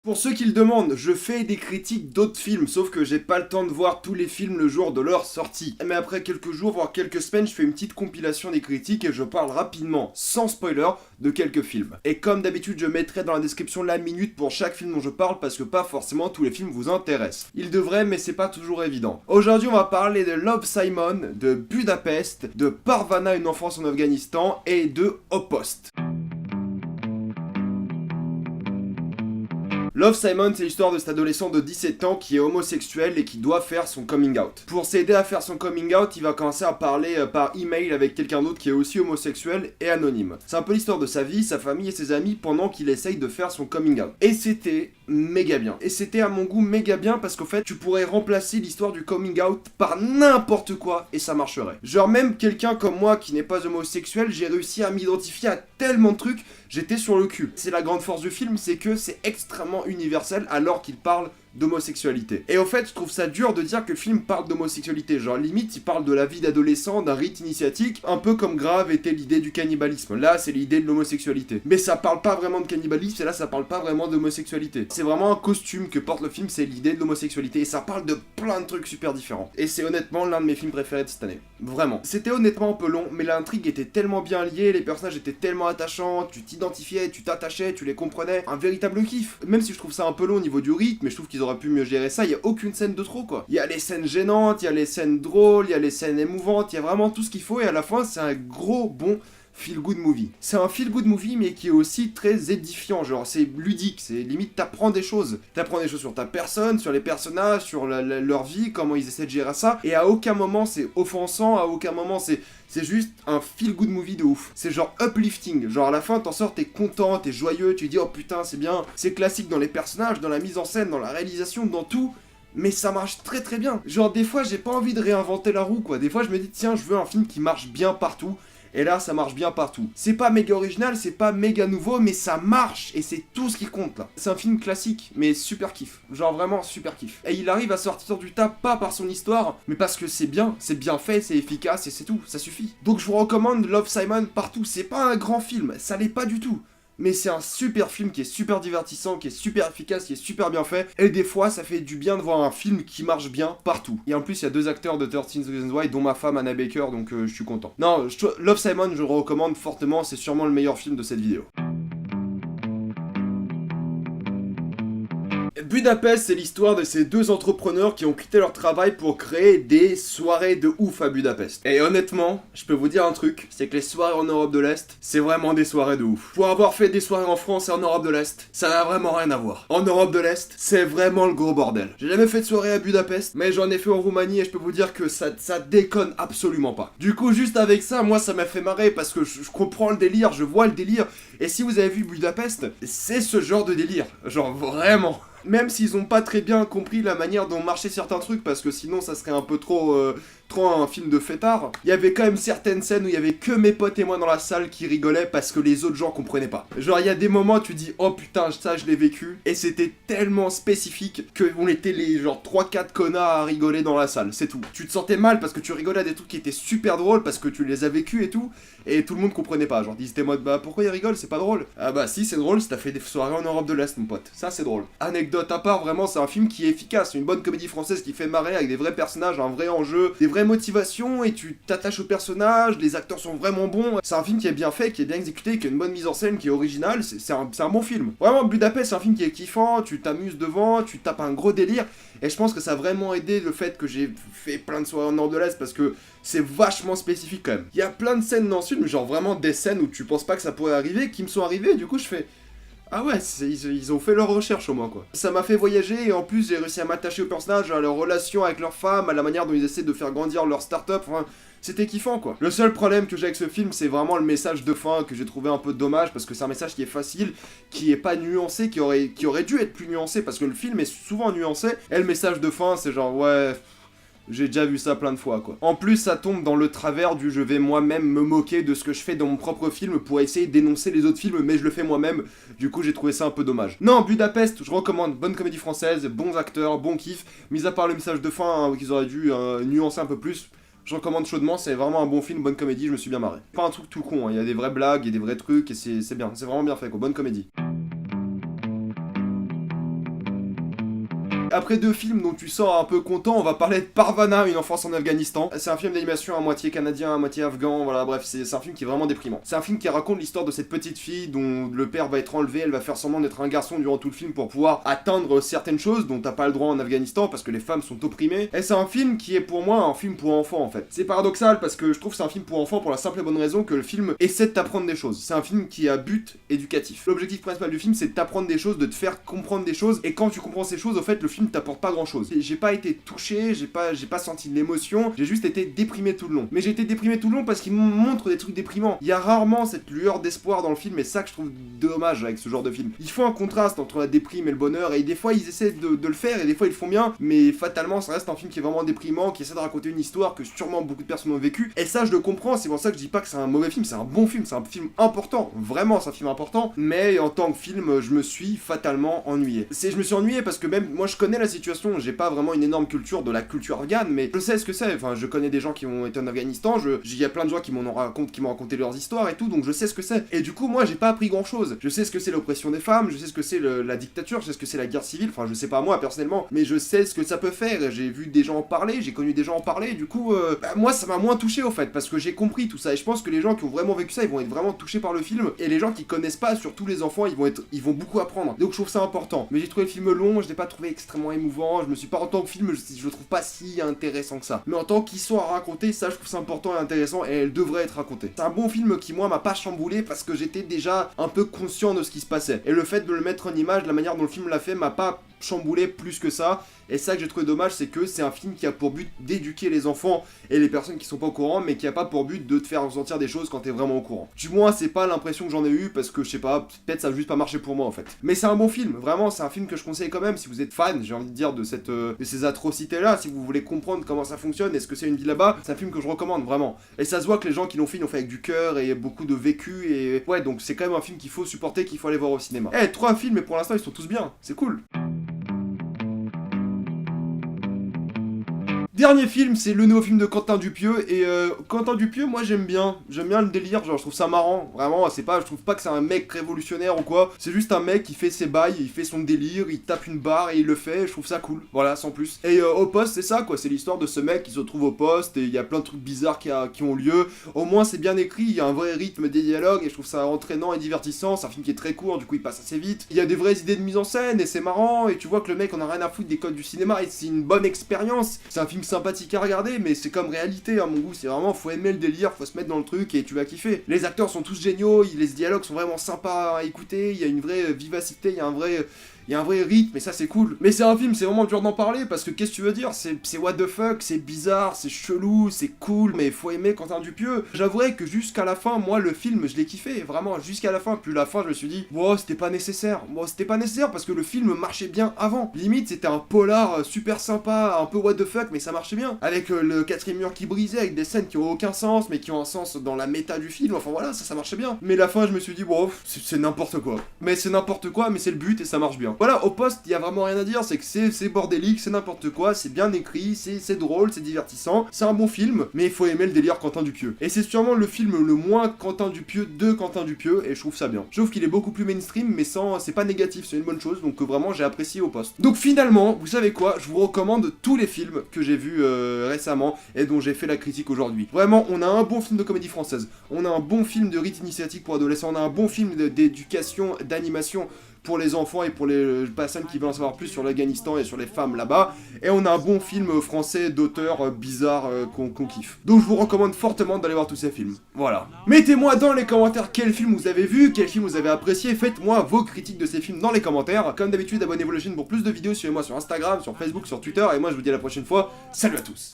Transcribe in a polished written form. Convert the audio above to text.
Pour ceux qui le demandent, je fais des critiques d'autres films, sauf que j'ai pas le temps de voir tous les films le jour de leur sortie. Mais après quelques jours, voire quelques semaines, je fais une petite compilation des critiques et je parle rapidement, sans spoiler, de quelques films. Et comme d'habitude, je mettrai dans la description la minute pour chaque film dont je parle, parce que pas forcément tous les films vous intéressent. Ils devraient, mais c'est pas toujours évident. Aujourd'hui, on va parler de Love, Simon, de Budapest, de Parvana, une enfance en Afghanistan, et de Au Poste. Love, Simon, c'est l'histoire de cet adolescent de 17 ans qui est homosexuel et qui doit faire son coming out. Pour s'aider à faire son coming out, il va commencer à parler par email avec quelqu'un d'autre qui est aussi homosexuel et anonyme. C'est un peu l'histoire de sa vie, sa famille et ses amis pendant qu'il essaye de faire son coming out. Et c'était méga bien. Et c'était à mon goût méga bien parce qu'au fait, tu pourrais remplacer l'histoire du coming out par n'importe quoi et ça marcherait. Genre même quelqu'un comme moi qui n'est pas homosexuel, j'ai réussi à m'identifier à tellement de trucs, j'étais sur le cul. C'est la grande force du film, c'est que c'est extrêmement universel alors qu'il parle d'homosexualité. Et au fait, je trouve ça dur de dire que le film parle d'homosexualité. Genre, limite, il parle de la vie d'adolescent, d'un rite initiatique, un peu comme Grave était l'idée du cannibalisme. Là, c'est l'idée de l'homosexualité. Mais ça parle pas vraiment de cannibalisme, et là, ça parle pas vraiment d'homosexualité. C'est vraiment un costume que porte le film, c'est l'idée de l'homosexualité. Et ça parle de plein de trucs super différents. Et c'est honnêtement l'un de mes films préférés de cette année. Vraiment. C'était honnêtement un peu long, mais l'intrigue était tellement bien liée, les personnages étaient tellement attachants, tu t'identifiais, tu t'attachais, tu les comprenais. Un véritable kiff. Même si je trouve ça un peu long au niveau du rythme, mais je trouve qu'ils auraient pu mieux gérer ça, il y a aucune scène de trop quoi. Il y a les scènes gênantes, il y a les scènes drôles, il y a les scènes émouvantes, il y a vraiment tout ce qu'il faut et à la fin c'est un gros bon feel-good movie. C'est un feel-good movie mais qui est aussi très édifiant, genre c'est ludique, c'est limite t'apprends des choses. T'apprends des choses sur ta personne, sur les personnages, sur leur vie, comment ils essaient de gérer ça et à aucun moment c'est offensant, à aucun moment c'est juste un feel-good movie de ouf. C'est genre uplifting. Genre à la fin, t'en sors, t'es content, t'es joyeux, tu dis oh putain, c'est bien. C'est classique dans les personnages, dans la mise en scène, dans la réalisation, dans tout. Mais ça marche très très bien. Genre des fois, j'ai pas envie de réinventer la roue quoi. Des fois, je me dis tiens, je veux un film qui marche bien partout. Et là, ça marche bien partout. C'est pas méga original, c'est pas méga nouveau, mais ça marche et c'est tout ce qui compte là. C'est un film classique, mais super kiff. Genre vraiment super kiff. Et il arrive à sortir du tas pas par son histoire, mais parce que c'est bien fait, c'est efficace et c'est tout, ça suffit. Donc je vous recommande Love, Simon partout. C'est pas un grand film, ça l'est pas du tout. Mais c'est un super film qui est super divertissant, qui est super efficace, qui est super bien fait. Et des fois, ça fait du bien de voir un film qui marche bien partout. Et en plus, il y a deux acteurs de 13 Reasons Why, dont ma femme Anna Baker, donc je suis content. Non, Love, Simon, je le recommande fortement, c'est sûrement le meilleur film de cette vidéo. Budapest, c'est l'histoire de ces deux entrepreneurs qui ont quitté leur travail pour créer des soirées de ouf à Budapest. Et honnêtement, je peux vous dire un truc, c'est que les soirées en Europe de l'Est, c'est vraiment des soirées de ouf. Pour avoir fait des soirées en France et en Europe de l'Est, ça n'a vraiment rien à voir. En Europe de l'Est, c'est vraiment le gros bordel. J'ai jamais fait de soirée à Budapest, mais j'en ai fait en Roumanie et je peux vous dire que ça déconne absolument pas. Du coup, juste avec ça, moi ça m'a fait marrer parce que je comprends le délire, je vois le délire. Et si vous avez vu Budapest, c'est ce genre de délire. Genre vraiment. Même s'ils ont pas très bien compris la manière dont marchaient certains trucs, parce que sinon ça serait un peu trop un film de fêtard, il y avait quand même certaines scènes où il y avait que mes potes et moi dans la salle qui rigolaient parce que les autres gens comprenaient pas. Genre il y a des moments où tu dis oh putain ça je l'ai vécu, et c'était tellement spécifique que on était les genre 3-4 connards à rigoler dans la salle, c'est tout. Tu te sentais mal parce que tu rigolais à des trucs qui étaient super drôles parce que tu les as vécus et tout, et tout le monde comprenait pas. Genre ils étaient en mode bah pourquoi ils rigolent, c'est pas drôle. Ah bah si c'est drôle si t'as fait des soirées en Europe de l'Est mon pote, ça c'est drôle. Anecdote à part, vraiment c'est un film qui est efficace, une bonne comédie française qui fait marrer avec des vrais personnages, un vrai enjeu, des vraies motivations et tu t'attaches aux personnages, les acteurs sont vraiment bons. C'est un film qui est bien fait, qui est bien exécuté, qui a une bonne mise en scène, qui est original, c'est un bon film. Vraiment Budapest c'est un film qui est kiffant, tu t'amuses devant, tu tapes un gros délire et je pense que ça a vraiment aidé le fait que j'ai fait plein de soirées en Nord de l'Est parce que c'est vachement spécifique quand même. Il y a plein de scènes dans ce film, genre vraiment des scènes où tu penses pas que ça pourrait arriver, qui me sont arrivées, du coup je fais ah ouais, ils ont fait leur recherche au moins quoi. Ça m'a fait voyager et en plus j'ai réussi à m'attacher aux personnages, à leur relation avec leurs femmes, à la manière dont ils essaient de faire grandir leur start-up, enfin c'était kiffant quoi. Le seul problème que j'ai avec ce film c'est vraiment le message de fin que j'ai trouvé un peu dommage parce que c'est un message qui est facile, qui est pas nuancé, qui aurait dû être plus nuancé parce que le film est souvent nuancé et le message de fin c'est genre ouais... J'ai déjà vu ça plein de fois, quoi. En plus, ça tombe dans le travers du je vais moi-même me moquer de ce que je fais dans mon propre film pour essayer de dénoncer les autres films, mais je le fais moi-même. Du coup, j'ai trouvé ça un peu dommage. Non, Budapest, je recommande. Bonne comédie française, bons acteurs, bon kiff. Mis à part le message de fin hein, qu'ils auraient dû nuancer un peu plus. Je recommande chaudement, c'est vraiment un bon film, bonne comédie, je me suis bien marré. Pas un truc tout con, hein. Il y a des vraies blagues, il y a des vrais trucs, et c'est bien, c'est vraiment bien fait, quoi. Bonne comédie. Après 2 films dont tu sors un peu content, on va parler de Parvana, une enfance en Afghanistan. C'est un film d'animation à moitié canadien, à moitié afghan, voilà, bref, c'est un film qui est vraiment déprimant. C'est un film qui raconte l'histoire de cette petite fille dont le père va être enlevé, elle va faire semblant d'être un garçon durant tout le film pour pouvoir atteindre certaines choses dont t'as pas le droit en Afghanistan parce que les femmes sont opprimées. Et c'est un film qui est pour moi un film pour enfants en fait. C'est paradoxal parce que je trouve que c'est un film pour enfants pour la simple et bonne raison que le film essaie de t'apprendre des choses. C'est un film qui a but éducatif. L'objectif principal du film c'est de t'apprendre des choses, de te faire comprendre des choses, et quand tu comprends ces choses, au fait le film t'apporte pas grand chose. J'ai pas été touché, j'ai pas senti de l'émotion, j'ai juste été déprimé tout le long. Mais j'ai été déprimé tout le long parce qu'il montre des trucs déprimants. Il y a rarement cette lueur d'espoir dans le film, et ça que je trouve dommage avec ce genre de film. Il faut un contraste entre la déprime et le bonheur, et des fois ils essaient de le faire, et des fois ils le font bien, mais fatalement ça reste un film qui est vraiment déprimant, qui essaie de raconter une histoire que sûrement beaucoup de personnes ont vécu, et ça je le comprends, c'est pour ça que je dis pas que c'est un mauvais film, c'est un bon film, c'est un film important, vraiment c'est un film important, mais en tant que film, je me suis fatalement ennuyé. Je me suis ennuyé parce que même moi je connais la situation, j'ai pas vraiment une énorme culture de la culture afghane, mais je sais ce que c'est, enfin je connais des gens qui ont été en Afghanistan, il y a plein de gens qui m'ont raconté leurs histoires et tout, donc je sais ce que c'est, et du coup moi j'ai pas appris grand chose, je sais ce que c'est l'oppression des femmes, je sais ce que c'est la dictature, je sais ce que c'est la guerre civile, enfin je sais pas moi personnellement, mais je sais ce que ça peut faire, j'ai vu des gens en parler, j'ai connu des gens en parler, du coup moi ça m'a moins touché au fait, parce que j'ai compris tout ça, et je pense que les gens qui ont vraiment vécu ça, ils vont être vraiment touchés par le film, et les gens qui connaissent pas, surtout les enfants, ils vont beaucoup apprendre, donc je trouve ça important. Mais j'ai trouvé le film long, je l'ai pas trouvé extrêmement émouvant, je me suis pas, en tant que film, je le trouve pas si intéressant que ça, mais en tant qu'histoire à raconter, ça je trouve ça important et intéressant, et elle devrait être racontée. C'est un bon film qui moi m'a pas chamboulé, parce que j'étais déjà un peu conscient de ce qui se passait, et le fait de le mettre en image, la manière dont le film l'a fait, m'a pas chamboulé plus que ça, et ça que j'ai trouvé dommage, c'est que c'est un film qui a pour but d'éduquer les enfants et les personnes qui sont pas au courant, mais qui a pas pour but de te faire ressentir des choses quand t'es vraiment au courant. Du moins c'est pas l'impression que j'en ai eu, parce que je sais pas, peut-être ça a juste pas marché pour moi en fait. Mais c'est un bon film, vraiment c'est un film que je conseille quand même si vous êtes fan, j'ai envie de dire, de ces atrocités là, si vous voulez comprendre comment ça fonctionne et ce que c'est une vie là-bas, c'est un film que je recommande vraiment. Et ça se voit que les gens qui l'ont fait avec du cœur et beaucoup de vécu, et ouais, donc c'est quand même un film qu'il faut supporter, qu'il faut aller voir au cinéma. 3 films, et pour l'instant ils sont tous bien, c'est cool. Dernier film, c'est le nouveau film de Quentin Dupieux, et Quentin Dupieux, moi j'aime bien le délire, genre je trouve ça marrant, vraiment, je trouve pas que c'est un mec révolutionnaire ou quoi, c'est juste un mec qui fait ses bails, il fait son délire, il tape une barre et il le fait, je trouve ça cool, voilà, sans plus. Et au poste, c'est ça quoi, c'est l'histoire de ce mec qui se retrouve au poste, et il y a plein de trucs bizarres qui ont lieu, au moins c'est bien écrit, il y a un vrai rythme des dialogues, et je trouve ça entraînant et divertissant, c'est un film qui est très court, du coup il passe assez vite, il y a des vraies idées de mise en scène, et c'est marrant, et tu vois que le mec en a rien à foutre des codes du cinéma, et c'est une bonne expérience, c'est un film sympathique à regarder, mais c'est comme réalité à mon goût, c'est vraiment, faut aimer le délire, faut se mettre dans le truc et tu vas kiffer. Les acteurs sont tous géniaux, les dialogues sont vraiment sympas à écouter, il y a une vraie vivacité, il y a un vrai rythme, et ça c'est cool. Mais c'est un film, c'est vraiment dur d'en parler, parce que qu'est-ce que tu veux dire, c'est what the fuck, c'est bizarre, c'est chelou, c'est cool, mais faut aimer Quentin Dupieux. J'avouerais que jusqu'à la fin, moi le film, je l'ai kiffé, vraiment, jusqu'à la fin, puis la fin je me suis dit, wow, c'était pas nécessaire, parce que le film marchait bien avant. Limite, c'était un polar super sympa, un peu what the fuck, mais ça marchait bien. Avec le quatrième mur qui brisait, avec des scènes qui ont aucun sens, mais qui ont un sens dans la méta du film, enfin voilà, ça marchait bien. Mais la fin, je me suis dit, wow, c'est n'importe quoi. Mais c'est n'importe quoi, mais c'est le but, et ça marche bien. Voilà, au poste, il y a vraiment rien à dire, c'est que c'est bordélique, c'est n'importe quoi, c'est bien écrit, c'est drôle, c'est divertissant, c'est un bon film, mais il faut aimer le délire Quentin Dupieux. Et c'est sûrement le film le moins Quentin Dupieux de Quentin Dupieux, et je trouve ça bien. Je trouve qu'il est beaucoup plus mainstream, mais c'est pas négatif, c'est une bonne chose, donc vraiment j'ai apprécié au poste. Donc finalement, vous savez quoi, je vous recommande tous les films que j'ai vus récemment, et dont j'ai fait la critique aujourd'hui. Vraiment, on a un bon film de comédie française, on a un bon film de rite initiatique pour adolescents, on a un bon film d'éducation, d'animation pour les enfants et pour les personnes qui veulent en savoir plus sur l'Afghanistan et sur les femmes là-bas, et on a un bon film français d'auteur bizarre qu'on kiffe. Donc je vous recommande fortement d'aller voir tous ces films. Voilà. Mettez-moi dans les commentaires quel film vous avez vu, quel film vous avez apprécié, faites-moi vos critiques de ces films dans les commentaires. Comme d'habitude, abonnez-vous à la chaîne pour plus de vidéos, suivez-moi sur Instagram, sur Facebook, sur Twitter, et moi je vous dis à la prochaine fois, salut à tous.